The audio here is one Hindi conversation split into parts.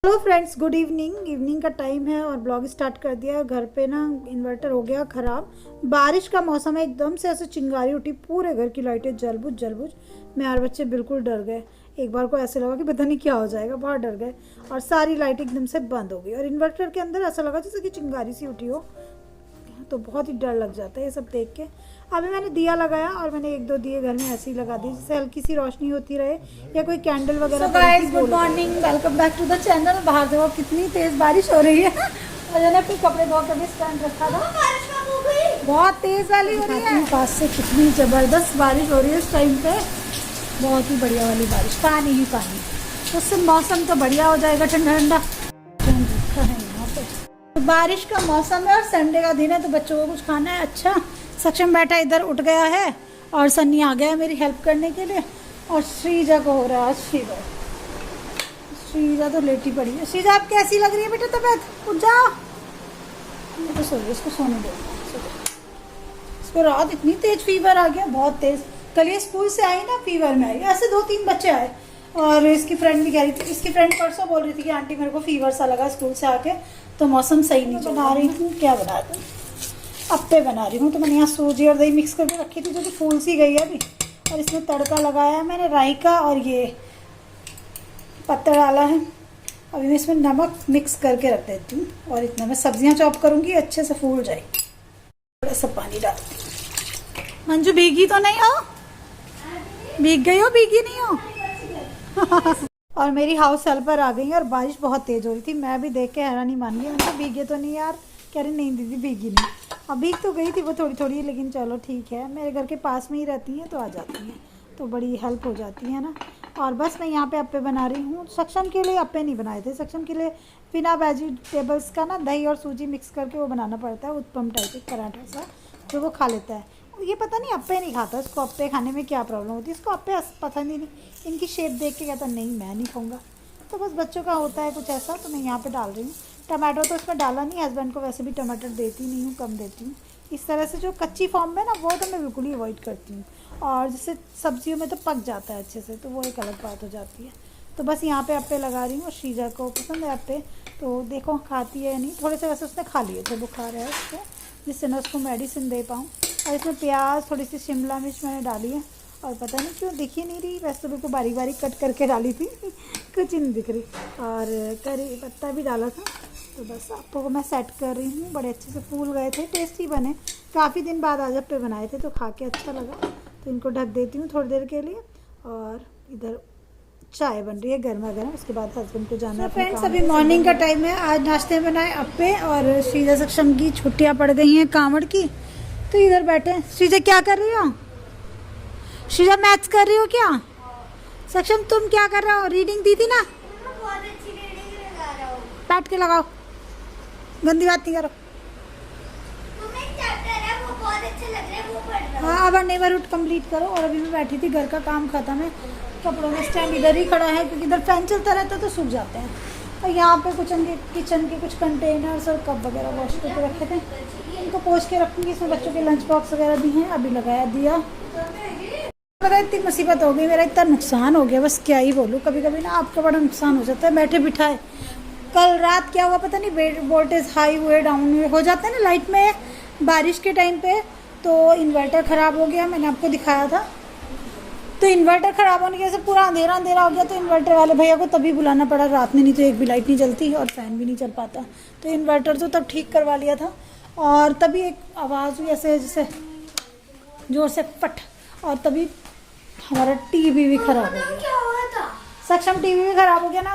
Hello friends, good evening. Evening का टाइम है और ब्लॉग स्टार्ट कर दिया है। घर पे ना इन्वर्टर हो गया ख़राब। बारिश का मौसम है, एकदम से ऐसे चिंगारी उठी, पूरे घर की लाइटें जलबुझ जलबुझ। मैं और बच्चे बिल्कुल डर गए। एक बार को ऐसे लगा कि पता नहीं क्या हो जाएगा, बहुत डर गए। और सारी लाइट एकदम से बंद हो गई और इन्वर्टर के अंदर ऐसा लगा जैसे कि चिंगारी सी उठी हो। तो बहुत ही डर लग जाता है ये सब देख के। अभी मैंने दिया लगाया और मैंने एक दो दिए घर में ऐसे ही लगा दिए, जिससे हल्की सी रोशनी होती रहे या कोई कैंडल वगैरह। So guys, good morning, welcome back to the channel. बाहर देखो कितनी तेज बारिश हो रही है और मैंने अपने कपड़े धो कर भी स्टैंड रखा था। बहुत तेज वाली हो रही है, पास से कितनी जबरदस्त बारिश हो रही है इस टाइम पे। बहुत ही बढ़िया वाली बारिश, पानी ही पानी। उससे मौसम तो बढ़िया हो जाएगा, ठंडा ठंडा। तो बारिश का मौसम है और संडे का दिन है, तो बच्चों को कुछ खाना है। अच्छा, सक्षम बैठा इधर उठ गया है और सन्नी आ गया है मेरी हेल्प करने के लिए। और श्रीजा को हो रहा है फीवर। श्रीजा तो लेटी पड़ी है। श्रीजा, आप कैसी लग रही है बेटा तबीयत? उठ जाओ। तो सो इसको सोने दो। इसको रात इतनी तेज फीवर आ गया, बहुत तेज। कल ये स्कूल से आई ना, फीवर में आई। ऐसे 2-3 बच्चे आए और इसकी फ्रेंड भी कह रही थी, इसकी फ्रेंड परसों बोल रही थी कि आंटी मेरे को फीवर सा लगा स्कूल से आके। तो मौसम सही नहीं बना रही हूँ। क्या बना रही हूँ? अप्पे बना रही हूँ। तो मैंने यहाँ सूजी और दही मिक्स करके रखी थी, जो कि फूल सी गई है अभी। और इसमें तड़का लगाया है मैंने राई का, और ये पत्ता डाला है। अभी मैं इसमें नमक मिक्स करके रख देती हूँ और इतना मैं सब्जियाँ चॉप करूँगी, अच्छे से फूल जाएगी। थोड़ा सा पानी डालती हूँ। मंजू, भीगी तो नहीं हो? भीग गई हो? भीगी नहीं हो? और मेरी हाउस हेल्पर आ गई और बारिश बहुत तेज हो रही थी। मैं भी देख के हैरानी मान गई। मैंने भीगे तो नहीं यार? कह रही नहीं दीदी भीगी नहीं। अब भीग तो गई थी वो थोड़ी थोड़ी, लेकिन चलो ठीक है। मेरे घर के पास में ही रहती हैं तो आ जाती हैं, तो बड़ी हेल्प हो जाती है ना। और बस मैं यहाँ पे अप्पे बना रही हूँ। सक्षम के लिए अप्पे नहीं बनाए थे। सक्षम के लिए बिना वेजिटेबल्स का ना दही और सूजी मिक्स करके वो बनाना पड़ता है, उत्पम टाइप एक पराठा सा, जो वो खा लेता है। ये पता नहीं अप्पे नहीं खाता, इसको अप्पे खाने में क्या प्रॉब्लम होती है। इसको अप्पे पसंद ही नहीं। इनकी शेप देख के कहता नहीं मैं नहीं खाऊंगा। तो बस बच्चों का होता है कुछ ऐसा। तो मैं यहाँ पे डाल रही हूँ टमाटो। तो इसमें डाला नहीं, हस्बैंड को वैसे भी टमाटर देती नहीं हूँ, कम देती हूँ। इस तरह से जो कच्ची फॉर्म में ना, वो तो मैं बिल्कुल ही अवॉइड करती हूँ। और जैसे सब्जियों में तो पक जाता है अच्छे से, तो वो एक अलग बात हो जाती है। तो बस यहाँ पे अप्पे लगा रही हूँ। श्रीजा को पसंद है अप्पे, तो देखो खाती है या नहीं। थोड़े से वैसे उसने खा लिए थे, बुखार है उसको, जिससे मैं उसको मेडिसिन दे पाऊँ। और इसमें प्याज, थोड़ी सी शिमला मिर्च मैंने डाली है। और पता नहीं क्यों दिख ही नहीं रही, वैसे तो बिल्कुल बारीक बारीक कट करके डाली थी कुछ नहीं दिख रही। और करी पत्ता भी डाला था। तो बस आपको मैं सेट कर रही हूँ। बड़े अच्छे से फूल गए थे, टेस्टी बने। काफ़ी दिन बाद आज अप्पे बनाए थे, तो खा के अच्छा लगा। तो इनको ढक देती हूँ थोड़ी देर के लिए। और इधर चाय बन रही है गर्मा गर्म, उसके बाद हस्बैंड को जाना है। फ्रेंड्स, अभी मॉर्निंग का टाइम है। आज नाश्ते में बनाए अप्पे। और श्रीजा सक्षम की छुट्टियाँ पड़ गई हैं कांवड़ की, तो इधर बैठे हैं। श्रीजा क्या कर रही हो? श्रीजा मैथ्स कर रही हो क्या? सक्षम तुम क्या कर रहे हो? रीडिंग दी थी ना? बहुत अच्छी रीडिंग लगा रहा हूँ। बैठ के लगाओ, गंदी बात नहीं करो। मम्मी, एक चैप्टर है वो बहुत अच्छा लग रहा है, वो पढ़ रहा हूँ। हाँ, अब नेबरहुड कंप्लीट करो। और अभी मैं बैठी थी, घर का काम खत्म है। कपड़ों का स्टैंड इधर ही खड़ा है, क्योंकि इधर फैन चलता रहता है तो सूख जाते हैं। और यहाँ पे कुछ किचन के कुछ कंटेनर्स और कप वगैरह वॉश करके रखे थे, इनको पोंछ के रखूँगी। इसमें बच्चों के लंच बॉक्स वगैरह भी हैं। अभी लगाया दिया। पता है, इतनी मुसीबत हो गई, मेरा इतना नुकसान हो गया, बस क्या ही बोलूँ। कभी कभी ना आपका बड़ा नुकसान हो जाता है बैठे बिठाए। कल रात क्या हुआ पता नहीं, वोल्टेज हाई हुए डाउन हुए हो जाता है ना लाइट में बारिश के टाइम पे। तो इन्वर्टर ख़राब हो गया, मैंने आपको दिखाया था। तो इन्वर्टर ख़राब होने की वजह से पूरा अंधेरा अंधेरा हो गया। तो इन्वर्टर वाले भैया को तभी बुलाना पड़ा रात में, नहीं तो एक भी लाइट नहीं जलती और फ़ैन भी नहीं चल पाता। तो इन्वर्टर तो तब ठीक करवा लिया था। और तभी एक आवाज़ हुई ऐसे जैसे जोर से फट, और तभी हमारा टीवी भी खराब हो गया। क्या हुआ था? सक्षम टीवी भी खराब हो गया ना।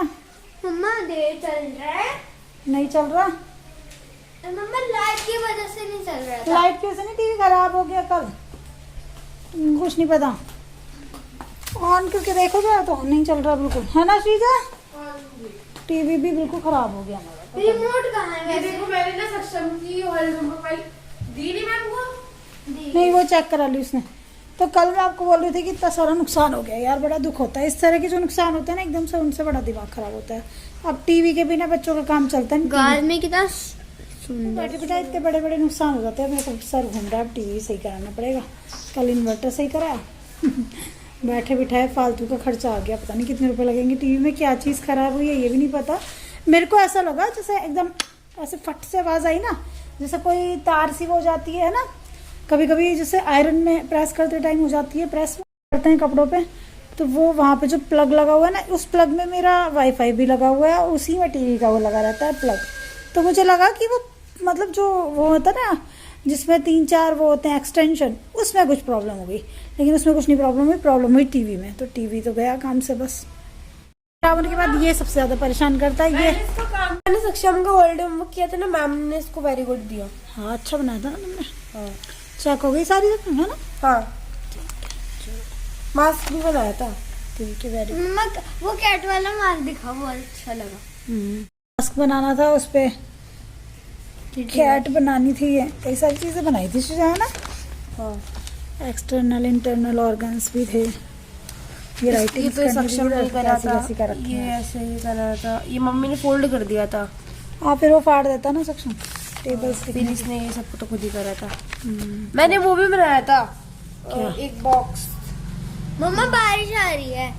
मम्मा, देर चल रहा है। नहीं चल रहा। मम्मा, लाइट की वजह से नहीं चल रहा था। लाइट की वजह से नहीं, टीवी खराब हो गया कल। कुछ नहीं पता, ऑन करके देखो जरा तो नहीं चल रहा बिल्कुल, है ना श्रीजा? टीवी भी बिल्कुल खराब हो गया हमारा। रिमोट कहाँ है? देखो, मैंने ना सक्षम की और मोबाइल दी नहीं मैम को। नहीं, वो चेक करा ली उसने। तो कल मैं आपको बोल रही थी कि इतना सारा नुकसान हो गया यार, बड़ा दुख होता है। इस तरह के जो नुकसान होते हैं ना एकदम से, उनसे बड़ा दिमाग खराब होता है। अब टीवी के बिना बच्चों का काम चलता है। गाल में कितना बैठे बैठे इतने बड़े बड़े नुकसान हो जाते हैं। मेरे को सर घूम रहा है, अब टीवी सही कराना पड़ेगा। कल इन्वर्टर सही कराया बैठे बिठाए फालतू का खर्चा आ गया। पता नहीं कितने रुपए लगेंगे। टीवी में क्या चीज़ ख़राब हुई है ये भी नहीं पता। मेरे को ऐसा लगा जैसे एकदम ऐसे फट से आवाज आई ना, जैसे कोई तार सी वो जाती है ना, कभी कभी जैसे आयरन में प्रेस करते टाइम हो जाती है, प्रेस करते हैं कपड़ों पे, तो वो वहाँ पे जो प्लग लगा हुआ है ना, उस प्लग में मेरा वाईफाई भी लगा हुआ है, उसी में टीवी का वो लगा रहता है प्लग। तो मुझे लगा कि वो मतलब जो वो होता है ना जिसमें 3-4 वो होते हैं एक्सटेंशन, उसमें कुछ प्रॉब्लम हो गई, लेकिन उसमें कुछ नहीं प्रॉब्लम हुई टीवी में। तो टीवी तो गया काम से बस। होने के बाद ये सबसे ज्यादा परेशान करता है ये। मैंने सक्षम का होल्ड होमवर्क किया था ना, मैम ने इसको वेरी गुड दिया। हाँ अच्छा बनाया था ना तुमने। हाँ चेक हो गई सारी है ना। हाँ मास्क भी बनाया था। ठीक है वेरी मम्मा वो कैट वाला मास्क दिखा, बहुत अच्छा लगा। मास्क बनाना था, उस पे कैट बनानी थी, ये कई सारी चीजें बनाई थी है ना। हाँ एक्सटर्नल इंटरनल ऑर्गन्स भी थे। ये राइटिंग ये तो सक्षम नहीं करा था, कर ये ऐसे ही करा था, ये मम्मी ने फोल्ड कर दिया था। हाँ फिर वो फाड़ देता ना सक्षम टेबल्स। फिर इसने ये सब तो खुद ही करा था। मैंने वो भी बनाया था, एक बॉक्स। मम्मा बारिश आ रही है।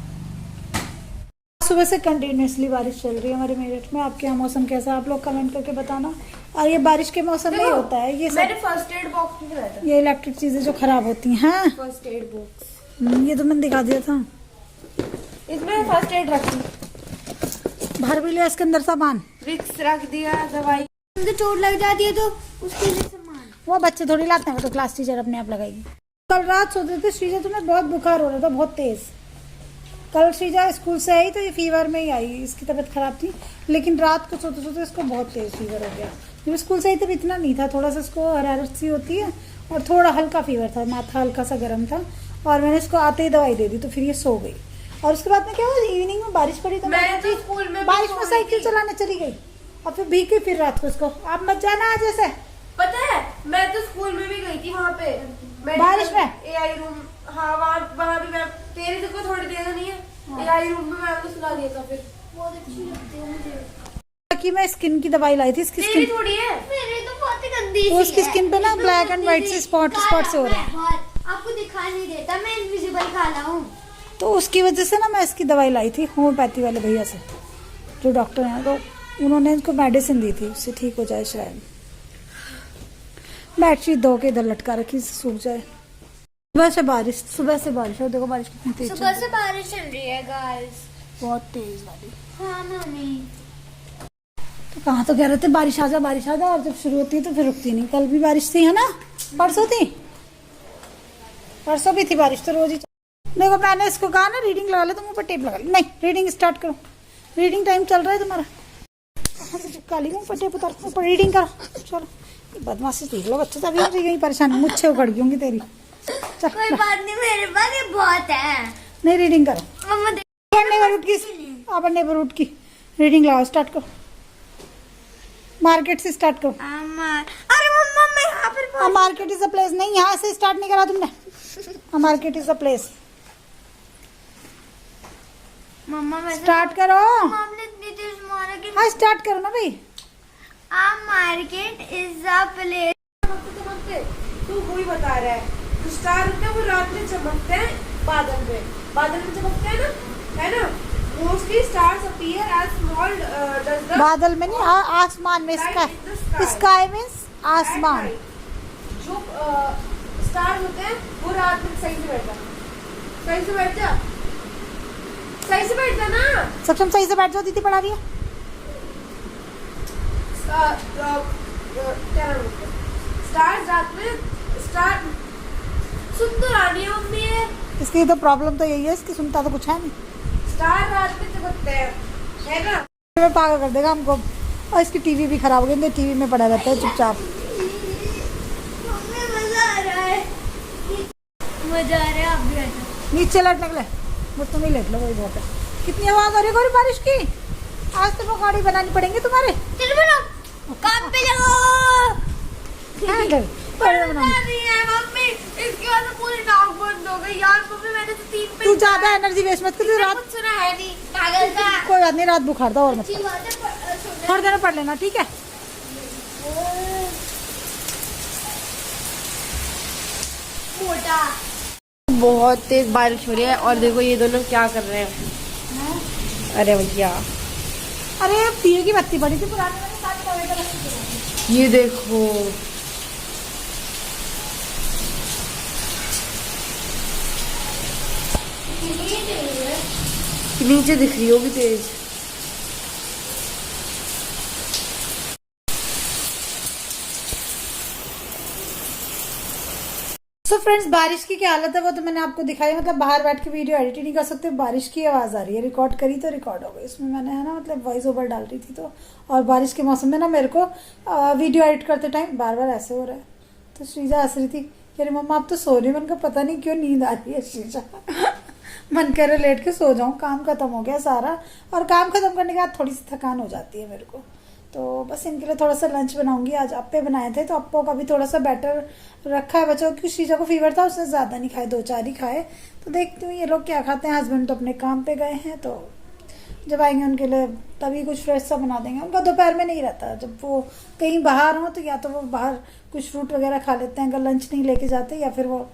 सुबह से कंटिन्यूसली बारिश चल रही है हमारे मेरठ में। आपके यहाँ मौसम कैसा है आप लोग कमेंट करके बताना। और ये बारिश के मौसम में ही होता है ये मैंने सब, फर्स्ट एड बॉक्स भी बनाया था। ये इलेक्ट्रिक चीजें जो खराब होती हैं। हाँ फर्स्ट एड बॉक्स, ये तो मैंने दिखा दिया था। इसमें फर्स्ट एड रखी, भर भी लिया इसके अंदर सामान। विक्स रख दिया, दवाई। उनको चोट लग जाती है तो उसके लिए सामान। वो बच्चे थोड़ी लाते हैं, वो तो क्लास टीचर अपने आप लगाएगी। कल रात सोते थे श्रीजा तुम्हें बहुत बुखार हो रहा था, बहुत तेज। कल श्रीजा स्कूल से आई तो ये फीवर में ही आई, इसकी तबीयत खराब थी, लेकिन रात को सोते सोते इसको बहुत तेज फीवर हो गया। जब स्कूल से आई तब इतना नहीं था, थोड़ा सा इसको हरारत सी होती है और थोड़ा हल्का फीवर था, माथा हल्का सा गर्म था, और मैंने इसको आते ही दवाई दे दी तो फिर ये सो गई। और उसके बाद में क्या हुआ, इवनिंग में बारिश पड़ी तो मैं तो स्कूल में बारिश में साइकिल चलाने चली गई और फिर भीग गई फिर रात को। उसको आप मत जाना आज ऐसे। पता है मैं तो स्कूल में भी गई थी, वहाँ पे बारिश में एआई रूम। हाँ वहाँ भी मैम, तेरी तो कोई थोड़ी देर नहीं है। एआई रूम में मैम ने सुना दिया था। फिर बहुत अच्छी लगती है मुझे। कि मैं स्किन की दवाई लाई थी, इसकी तेरी स्किन थोड़ी है। मेरी तो बहुत ही गंदी सी उसकी है। स्किन पे ना ब्लैक एंड व्हाइट से स्पॉट से हो रहे हैं, बहुत आपको दिखाई नहीं देता, मैं इनविजिबल खाना हूँ। तो उसकी वजह से ना मैं इसकी दवाई लाई थी होम्योपैथी वाले भैया से, जो डॉक्टर हैं, तो उन्होंने इसको मेडिसिन दी थी, उससे ठीक हो जाए शायद। बेडशीट धो के इधर लटका रखी, सूख जाए। सुबह से बारिश है, देखो बारिश कितनी तेज सुबह से बारिश चल रही है गाइस, बहुत तेज वाली। हाँ मम्मी। तो कहाँ तो कह रहे थे बारिश आ जा, और जब शुरू होती है तो फिर रुकती नहीं। कल भी बारिश थी है ना, परसों भी थी बारिश, तो रोज ही। देखो मैंने इसको कहा ना रीडिंग लगा ले, तुम ऊपर टेप लगा ले। नहीं, रीडिंग स्टार्ट करो, रीडिंग टाइम चल रहा है तुम्हारा। कहाँ से चिपका ली ऊपर टेप, उतार ऊपर रीडिंग करो। चलो बदमाशी देख लो बच्चे, तभी यही परेशान, मुझसे उखड़ गई होंगी तेरी। चल कोई बात नहीं, मेरे पास ये बहुत है। नहीं रीडिंग करो। मम्मा नेबरहुड की रीडिंग लगाओ, स्टार्ट करो, मार्केट से स्टार्ट करो। अरे मम्मा मैं यहाँ पर मार्केट इज अ प्लेस, नहीं यहाँ से स्टार्ट नहीं करा तुमने। मार्केट इज अ प्लेस, मम्मा मैं स्टार्ट करो। हमने इतनी तेज मारा कि हाँ स्टार्ट करो ना भाई। Market is a place. चमकते तू वही बता रहा है, जो स्टार होते हैं वो रात में चमकते हैं, बादल में चमकते हैं ना, है ना। Mostly stars appear as small dust बादल में नहीं, आसमान में। स्काई मीन्स आसमान। जो स्टार्स होते हैं वो रात में सही से बैठ जा ना। सक्षम सही से बैठ जाओ, दीदी पढ़ा रही है। स्टार्स रात में स्टार सुन तो रानी है मम्मी है। इसकी तो प्रॉब्लम तो यही है, इसकी सुनता तो कुछ है नहीं। स्टार रात में चमकते हैं, है ना। में पागल कर देगा हमको। और इसकी टीवी भी खराब हो गई, टीवी में पड़ा रहता है चुपचाप। मम्मी मजा आ रहा है, आप भी आ जाओ। नीचे लटने के, बस तुम ही लेट लो, वही बहुत है। कितनी आवाज आ रही है गौरी बारिश की। आज तो वो गाड़ी बनानी पड़ेंगे तुम्हारे। चलो बनो, काम पे लगो। मम्मी मम्मी इसकी वजह से पूरी नाक बंद हो गई यार। मम्मी मैंने तो 3 पे तू ज्यादा एनर्जी वेस्ट मत कर, रात कुछ सुना है नहीं। पागल का कोई बात नहीं, रात बुखार था और मत अच्छी बात है, थोड़ी देर में पढ़ लेना, ठीक है। मोटा। बहुत तेज बारिश हो रही है और देखो ये दोनों क्या कर रहे हैं। अरे भैया अरे दिए की बत्ती पड़ी थी पुरानी, मैंने सारी तवे पे रखी थी। ये देखो, नीचे दिख रही होगी तेज। सो फ्रेंड्स, बारिश की क्या हालत है वो तो मैंने आपको दिखाई। मतलब बाहर बैठ के वीडियो एडिट ही नहीं कर सकते, बारिश की आवाज़ आ रही है। रिकॉर्ड करी तो रिकॉर्ड हो गई, इसमें मैंने है ना मतलब वॉइस ओवर डाल रही थी तो। और बारिश के मौसम में ना मेरे को वीडियो एडिट करते टाइम बार बार ऐसे हो रहा है। तो श्रीजा हंस रही थी, कह रही मम्मा आप तो सो रही हो। मैंने कहा पता नहीं क्यों नींद आ रही है श्रीजा। मन कह रहा लेट के सो जाऊँ, काम खत्म हो गया सारा। और काम खत्म करने के बाद थोड़ी सी थकान हो जाती है मेरे को। तो बस इनके लिए थोड़ा सा लंच बनाऊंगी। आज अप्पे बनाए थे तो अप्पो का भी थोड़ा सा बैटर रखा है बच्चों, क्योंकि शीजा को फीवर था, उसने ज़्यादा नहीं खाए, 2-4 ही खाए। तो देखती हूँ ये लोग क्या खाते हैं। हस्बैंड तो अपने काम पे गए हैं, तो जब आएंगे उनके लिए तभी कुछ फ्रेश सा बना देंगे। उनका दोपहर में नहीं रहता, जब वो कहीं बाहर हो तो या तो वो बाहर कुछ फ्रूट वगैरह खा लेते हैं अगर लंच नहीं लेके जाते, या फिर वो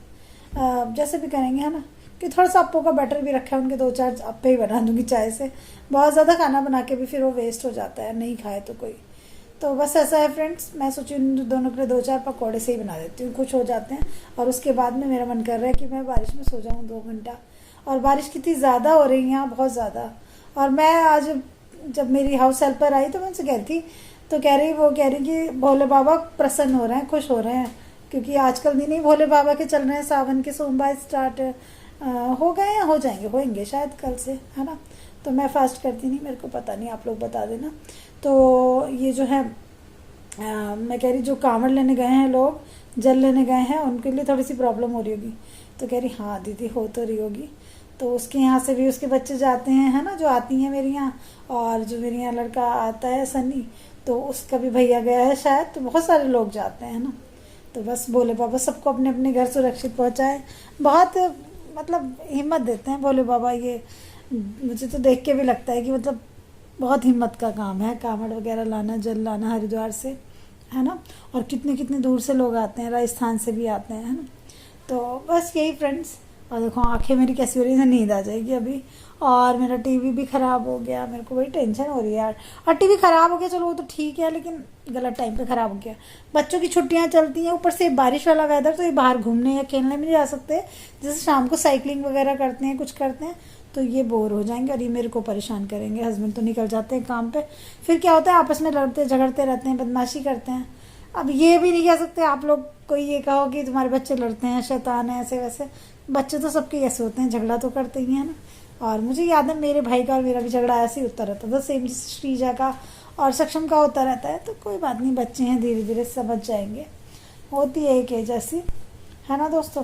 जैसे भी करेंगे, है ना। कि थोड़ा सा अप्पो का बैटर भी रखा है, उनके 2-4 अप्पे ही बना दूंगी चाय से। बहुत ज़्यादा खाना बना के भी फिर वो वेस्ट हो जाता है, नहीं खाए तो कोई। तो बस ऐसा है फ्रेंड्स, मैं सोची उन दोनों के लिए 2-4 पकौड़े से ही बना देती हूँ, कुछ हो जाते हैं। और उसके बाद में मेरा मन कर रहा है कि मैं बारिश में सो जाऊँ 2 घंटा। और बारिश कितनी ज़्यादा हो रही है यहाँ, बहुत ज़्यादा। और मैं आज जब मेरी हाउस हेल्पर आई तो मैं उनसे कह रही थी, तो कह रही कि भोले बाबा प्रसन्न हो रहे हैं, खुश हो रहे हैं, क्योंकि आजकल दिन ही भोले बाबा के चल रहे हैं। सावन के सोमवार स्टार्ट हो गए हैं, हो जाएंगे, होंगे शायद कल से, है ना। तो मैं फास्ट करती नहीं, मेरे को पता नहीं, आप लोग बता देना। तो ये जो है मैं कह रही जो कांवड़ लेने गए हैं लोग, जल लेने गए हैं, उनके लिए थोड़ी सी प्रॉब्लम हो रही होगी। तो कह रही हाँ दीदी हो तो रही होगी। तो उसके यहाँ से भी उसके बच्चे जाते हैं, है ना, जो आती हैं मेरे यहाँ। और जो मेरे यहाँ लड़का आता है सनी, तो उसका भी भैया गया है शायद। तो बहुत सारे लोग जाते हैं ना। तो बस भोले बाबा सबको अपने अपने घर सुरक्षित पहुँचाए। बहुत मतलब हिम्मत देते हैं भोले बाबा। ये मुझे तो देख के भी लगता है कि मतलब बहुत हिम्मत का काम है, कांवड़ वगैरह लाना, जल लाना हरिद्वार से, है ना। और कितने कितने दूर से लोग आते हैं, राजस्थान से भी आते हैं, है ना। तो बस यही फ्रेंड्स। और देखो आंखें मेरी कैसी हो रही है, नींद आ जाएगी अभी। और मेरा टीवी भी ख़राब हो गया, मेरे को बड़ी टेंशन हो रही है यार। और टीवी ख़राब हो गया चलो वो तो ठीक है, लेकिन गलत टाइम पे ख़राब हो गया। बच्चों की छुट्टियां चलती हैं, ऊपर से बारिश वाला वेदर, तो ये बाहर घूमने या खेलने में नहीं जा सकते। जैसे शाम को साइकिलिंग वगैरह करते हैं, कुछ करते हैं, तो ये बोर हो जाएंगे और ये मेरे को परेशान करेंगे। हस्बैंड तो निकल जाते हैं काम पे, फिर क्या होता है आपस में लड़ते झगड़ते रहते हैं, बदमाशी करते हैं। अब ये भी नहीं कह सकते आप लोग कोई ये कहो कि तुम्हारे बच्चे लड़ते हैं, शैतान है, ऐसे वैसे। बच्चे तो सबके ऐसे होते हैं, झगड़ा तो करते ही हैं ना। और मुझे याद है मेरे भाई का और मेरा भी झगड़ा ऐसे ही होता रहता था, सेम श्रीजा का और सक्षम का होता रहता है। तो कोई बात नहीं, बच्चे हैं, धीरे धीरे समझ जाएंगे, होती है एक एज ऐसी, है ना दोस्तों।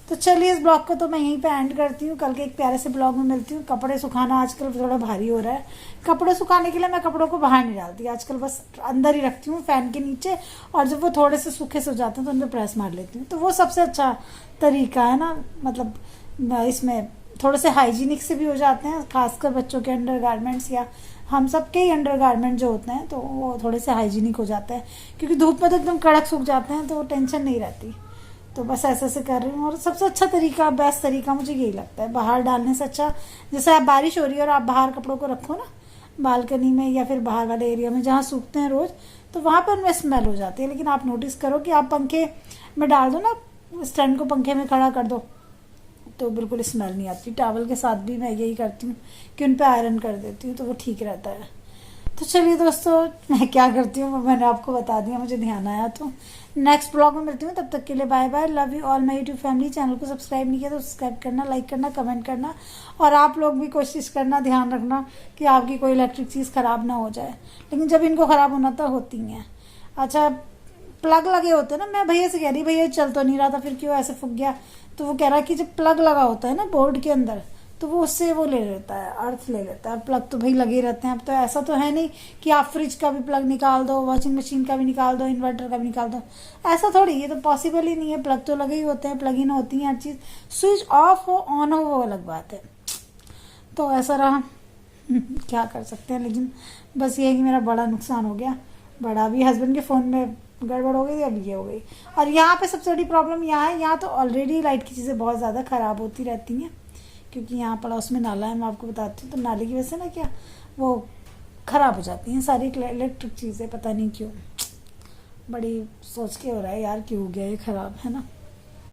तो चलिए इस ब्लॉग को तो मैं यहीं पे एंड करती हूँ, कल के एक प्यारे से ब्लॉग में मिलती हूँ। कपड़े सुखाना आजकल थोड़ा भारी हो रहा है। कपड़े सुखाने के लिए मैं कपड़ों को बाहर नहीं डालती आजकल, बस अंदर ही रखती हूँ फैन के नीचे। और जब वो थोड़े से सूखे से हो जाते हैं तो उन पर प्रेस मार लेती हूँ। तो वो सबसे अच्छा तरीका है ना, मतलब इसमें थोड़े से हाइजीनिक से भी हो जाते हैं, खासकर बच्चों के अंडर गारमेंट्स या हम सब के ही अंडर गारमेंट जो होते हैं, तो वो थोड़े से हाइजीनिक हो जाते हैं। क्योंकि धूप में तो एकदम कड़क सूख जाते हैं, तो वो टेंशन नहीं रहती। तो बस ऐसे ऐसे कर रही हूँ। और सबसे अच्छा तरीका, बेस्ट तरीका मुझे यही लगता है, बाहर डालने से अच्छा। जैसे आप बारिश हो रही है और आप बाहर कपड़ों को रखो ना बालकनी में या फिर बाहर वाले एरिया में जहाँ सूखते हैं रोज़, तो वहाँ पर उनमें स्मेल हो जाती है। लेकिन आप नोटिस करो कि आप पंखे में डाल दो ना, स्टैंड को पंखे में खड़ा कर दो, तो बिल्कुल स्मेल नहीं आती। टॉवल के साथ भी मैं यही करती हूँ कि उन पर आयरन कर देती हूँ, तो वो ठीक रहता है। तो चलिए दोस्तों, मैं क्या करती हूँ वो मैंने आपको बता दिया, मुझे ध्यान आया। तो नेक्स्ट ब्लॉग में मिलती हूँ, तब तक के लिए bye bye. Love you all my YouTube family. Channel को सब्सक्राइब नहीं किया तो सब्सक्राइब करना, लाइक करना, कमेंट करना। और आप लोग भी कोशिश करना, ध्यान रखना कि आपकी कोई इलेक्ट्रिक चीज़ ख़राब ना हो जाए। लेकिन जब इनको ख़राब होना तो होती हैं। अच्छा, प्लग लगे होते हैं ना, मैं भैया से कह रही भैया चल तो नहीं रहा था, फिर क्यों ऐसे फूक गया। तो वो कह रहा कि जब प्लग लगा होता है ना बोर्ड के अंदर, तो वो उससे वो ले लेता है, अर्थ ले लेता है। प्लग तो भाई लगे रहते हैं। अब तो ऐसा तो है नहीं कि आप फ्रिज का भी प्लग निकाल दो, वॉशिंग मशीन का भी निकाल दो, इन्वर्टर का भी निकाल दो, ऐसा थोड़ी, ये तो पॉसिबल ही नहीं है। प्लग तो लगे ही होते हैं, प्लग इन होती हैं हर चीज़। स्विच ऑफ हो ऑन हो वो अलग बात है। तो ऐसा रहा क्या कर सकते हैं। लेकिन बस ये है कि मेरा बड़ा नुकसान हो गया, बड़ा भी। हस्बैंड के फ़ोन में गड़बड़ हो गई थी, अब ये हो गई। और यहाँ पे सबसे बड़ी प्रॉब्लम यहाँ है, यहाँ तो ऑलरेडी लाइट की चीज़ें बहुत ज़्यादा ख़राब होती रहती हैं, क्योंकि यहाँ पड़ोस में नाला है, मैं आपको बताती हूँ। तो नाले की वजह से ना क्या वो ख़राब हो जाती हैं सारी इलेक्ट्रिक चीज़ें, पता नहीं क्यों। बड़ी सोच के हो रहा है यार, क्यों हो गया ये ख़राब, है ना।